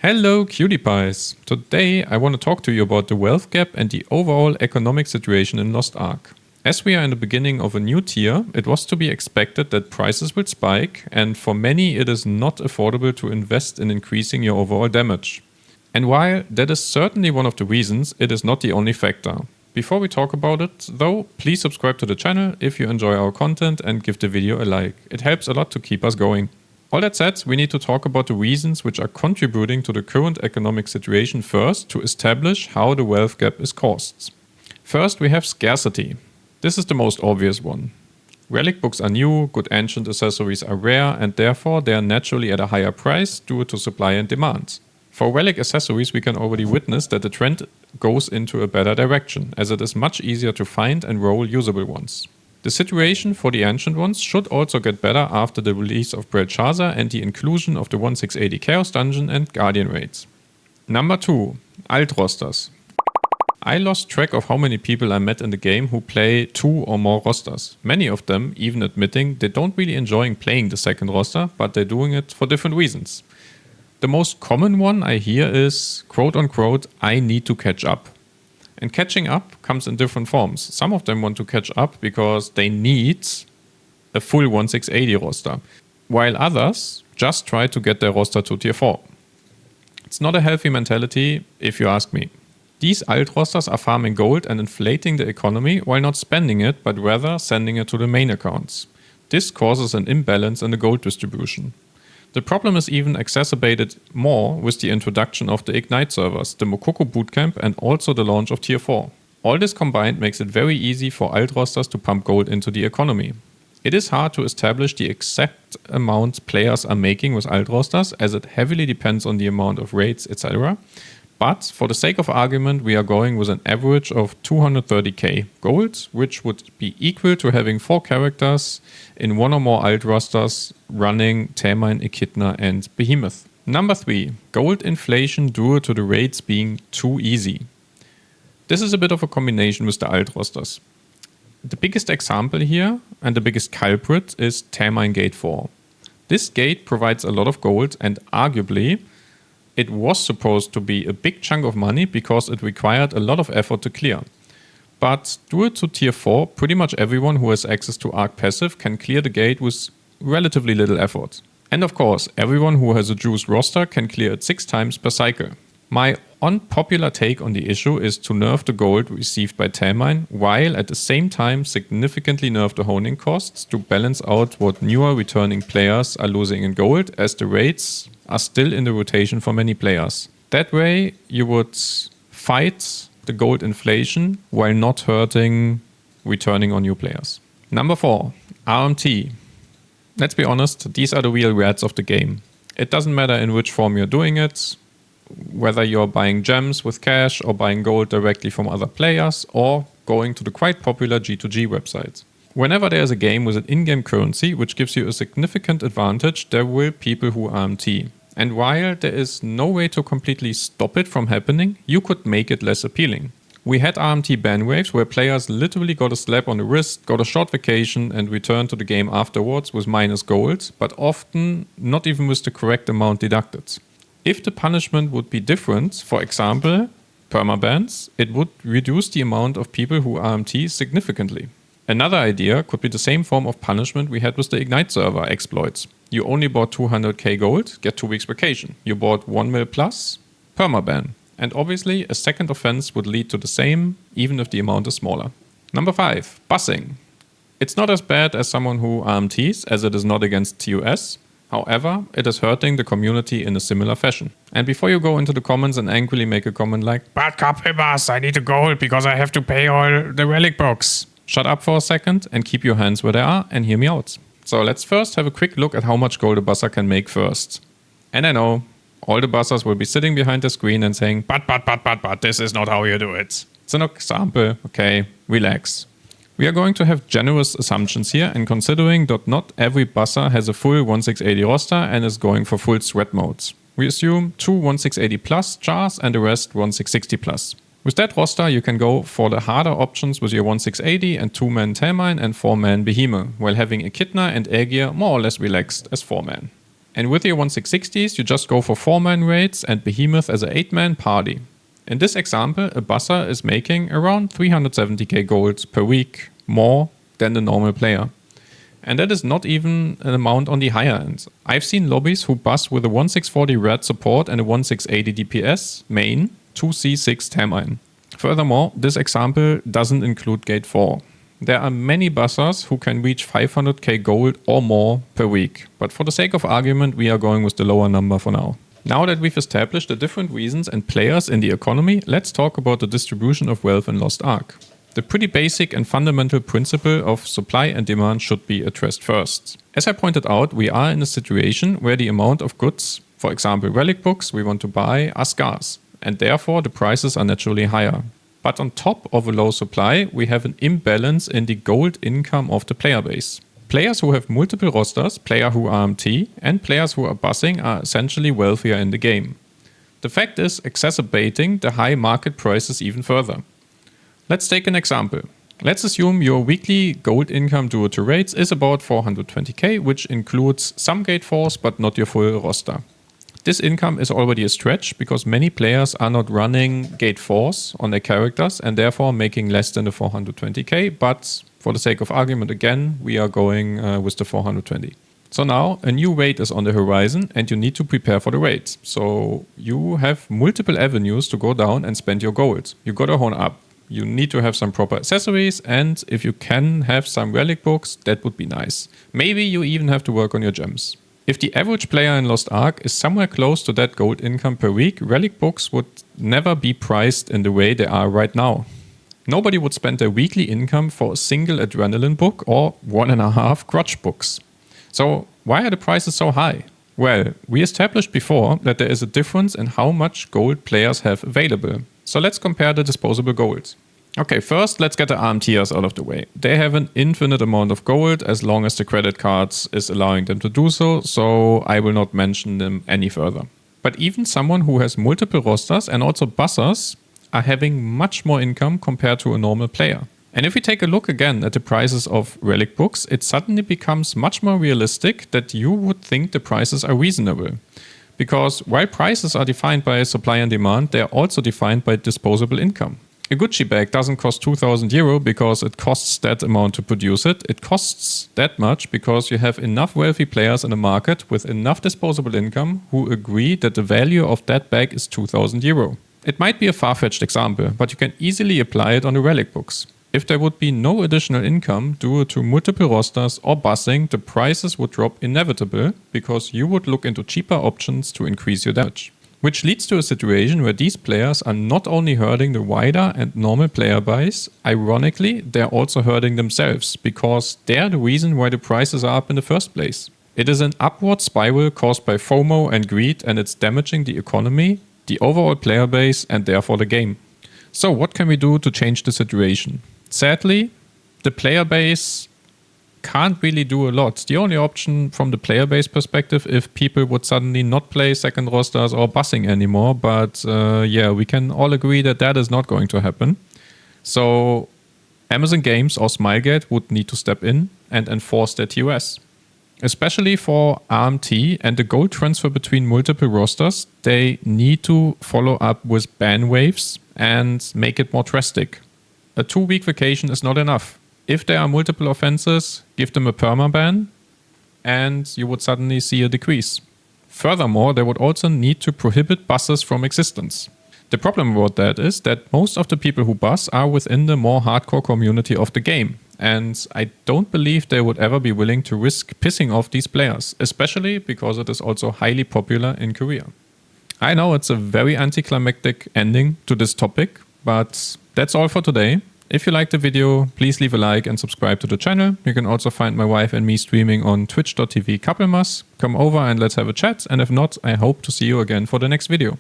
Hello cutie pies! Today I want to talk to you about the wealth gap and the overall economic situation in Lost Ark. As we are in the beginning of a new tier, it was to be expected that prices will spike, and for many it is not affordable to invest in increasing your overall damage. And while that is certainly one of the reasons, it is not the only factor. Before we talk about it though, please subscribe to the channel if you enjoy our content and give the video a like. It helps a lot to keep us going. All that said, we need to talk about the reasons which are contributing to the current economic situation first to establish how the wealth gap is caused. First, we have scarcity. This is the most obvious one. Relic books are new, good ancient accessories are rare, and therefore they are naturally at a higher price due to supply and demand. For relic accessories, we can already witness that the trend goes into a better direction, as it is much easier to find and roll usable ones. The situation for the ancient ones should also get better after the release of Belshazzar and the inclusion of the 1680 Chaos Dungeon and Guardian raids. Number 2. Alt rosters. I lost track of how many people I met in the game who play 2 or more rosters. Many of them even admitting they don't really enjoy playing the second roster, but they're doing it for different reasons. The most common one I hear is, quote unquote, I need to catch up. And catching up comes in different forms. Some of them want to catch up because they need a full 1680 roster, while others just try to get their roster to tier 4. It's not a healthy mentality, if you ask me. These alt rosters are farming gold and inflating the economy while not spending it, but rather sending it to the main accounts. This causes an imbalance in the gold distribution. The problem is even exacerbated more with the introduction of the Ignite servers, the Mokoko bootcamp, and also the launch of tier 4. All this combined makes it very easy for alt rosters to pump gold into the economy. It is hard to establish the exact amount players are making with alt rosters, as it heavily depends on the amount of raids, etc. But for the sake of argument, we are going with an average of 230k gold, which would be equal to having 4 characters in 1 or more alt rosters running Tamine, Echidna and Behemoth. Number 3. Gold inflation due to the raids being too easy. This is a bit of a combination with the alt rosters. The biggest example here and the biggest culprit is Tamine Gate 4. This gate provides a lot of gold and arguably it was supposed to be a big chunk of money because it required a lot of effort to clear. But due to tier 4, pretty much everyone who has access to Ark passive can clear the gate with relatively little effort. And of course, everyone who has a juiced roster can clear it 6 times per cycle. My unpopular take on the issue is to nerf the gold received by Tamine, while at the same time significantly nerf the honing costs to balance out what newer returning players are losing in gold, as the raids are still in the rotation for many players. That way you would fight the gold inflation while not hurting returning on new players. Number 4. RMT. Let's be honest, these are the real rats of the game. It doesn't matter in which form you're doing it, whether you're buying gems with cash or buying gold directly from other players or going to the quite popular G2G websites. Whenever there is a game with an in-game currency which gives you a significant advantage, there will people who RMT. And while there is no way to completely stop it from happening, you could make it less appealing. We had RMT ban waves where players literally got a slap on the wrist, got a short vacation and returned to the game afterwards with minus gold, but often not even with the correct amount deducted. If the punishment would be different, for example, permabans, it would reduce the amount of people who RMT significantly. Another idea could be the same form of punishment we had with the Ignite server exploits. You only bought 200k gold, get 2 weeks vacation. You bought 1 mil plus, permaban. And obviously a second offense would lead to the same, even if the amount is smaller. Number 5. Bussing. It's not as bad as someone who RMTs, as it is not against TOS. However, it is hurting the community in a similar fashion. And before you go into the comments and angrily make a comment like, "But Kapibas, I need a gold because I have to pay all the relic books," shut up for a second and keep your hands where they are and hear me out. So let's first have a quick look at how much gold a busser can make first. And I know, all the bussers will be sitting behind the screen and saying, but, this is not how you do it. It's an example, okay, relax. We are going to have generous assumptions here and considering that not every busser has a full 1680 roster and is going for full sweat modes. We assume 2 1680 plus jars and the rest 1660 plus. With that roster you can go for the harder options with your 1680 and 2-man Tamine and 4-man Behemoth, while having Echidna and Aegir more or less relaxed as 4-man. And with your 1660s, you just go for 4-man raids and Behemoth as an 8-man party. In this example, a busser is making around 370k gold per week, more than the normal player. And that is not even an amount on the higher end. I've seen lobbies who bus with a 1640 red support and a 1680 DPS main 2c6 Tamine. Furthermore, this example doesn't include gate 4. There are many bussers who can reach 500k gold or more per week, but for the sake of argument we are going with the lower number for now. Now that we've established the different reasons and players in the economy, let's talk about the distribution of wealth in Lost Ark. The pretty basic and fundamental principle of supply and demand should be addressed first. As I pointed out, we are in a situation where the amount of goods, for example relic books we want to buy, are scarce, and therefore the prices are naturally higher. But on top of a low supply, we have an imbalance in the gold income of the player base. Players who have multiple rosters, players who are RMT, and players who are bussing are essentially wealthier in the game. The fact is exacerbating the high market prices even further. Let's take an example. Let's assume your weekly gold income due to raids is about 420k, which includes some gate 4s but not your full roster. This income is already a stretch because many players are not running gate 4s on their characters and therefore making less than the 420k, but for the sake of argument again, we are going with the 420. So now a new raid is on the horizon and you need to prepare for the raid. So you have multiple avenues to go down and spend your gold. You gotta hone up. You need to have some proper accessories, and if you can have some relic books, that would be nice. Maybe you even have to work on your gems. If the average player in Lost Ark is somewhere close to that gold income per week, relic books would never be priced in the way they are right now. Nobody would spend their weekly income for a single adrenaline book or 1.5 crutch books. So why are the prices so high? Well, we established before that there is a difference in how much gold players have available. So let's compare the disposable gold. Okay, first let's get the RMTers out of the way. They have an infinite amount of gold as long as the credit cards is allowing them to do so, so I will not mention them any further. But even someone who has multiple rosters and also bussers are having much more income compared to a normal player. And if we take a look again at the prices of relic books, it suddenly becomes much more realistic that you would think the prices are reasonable. Because while prices are defined by supply and demand, they are also defined by disposable income. A Gucci bag doesn't cost 2,000 euro because it costs that amount to produce it. It costs that much because you have enough wealthy players in the market with enough disposable income who agree that the value of that bag is 2,000 euro. It might be a far-fetched example, but you can easily apply it on the relic books. If there would be no additional income due to multiple rosters or bussing, the prices would drop inevitable because you would look into cheaper options to increase your damage. Which leads to a situation where these players are not only hurting the wider and normal player base, ironically, they're also hurting themselves because they're the reason why the prices are up in the first place. It is an upward spiral caused by FOMO and greed, and it's damaging the economy, the overall player base, and therefore the game. So what can we do to change the situation? Sadly, the player base can't really do a lot. The only option from the player base perspective, if people would suddenly not play second rosters or bussing anymore, but yeah, we can all agree that that is not going to happen. So Amazon Games or Smilegate would need to step in and enforce their TOS. Especially for RMT and the gold transfer between multiple rosters, they need to follow up with ban waves and make it more drastic. A 2-week vacation is not enough. If there are multiple offenses, give them a permaban and you would suddenly see a decrease. Furthermore, they would also need to prohibit buses from existence. The problem about that is that most of the people who bus are within the more hardcore community of the game. And I don't believe they would ever be willing to risk pissing off these players, especially because it is also highly popular in Korea. I know it's a very anticlimactic ending to this topic, but that's all for today. If you liked the video, please leave a like and subscribe to the channel. You can also find my wife and me streaming on twitch.tv Kappelmas. Come over and let's have a chat, and if not, I hope to see you again for the next video.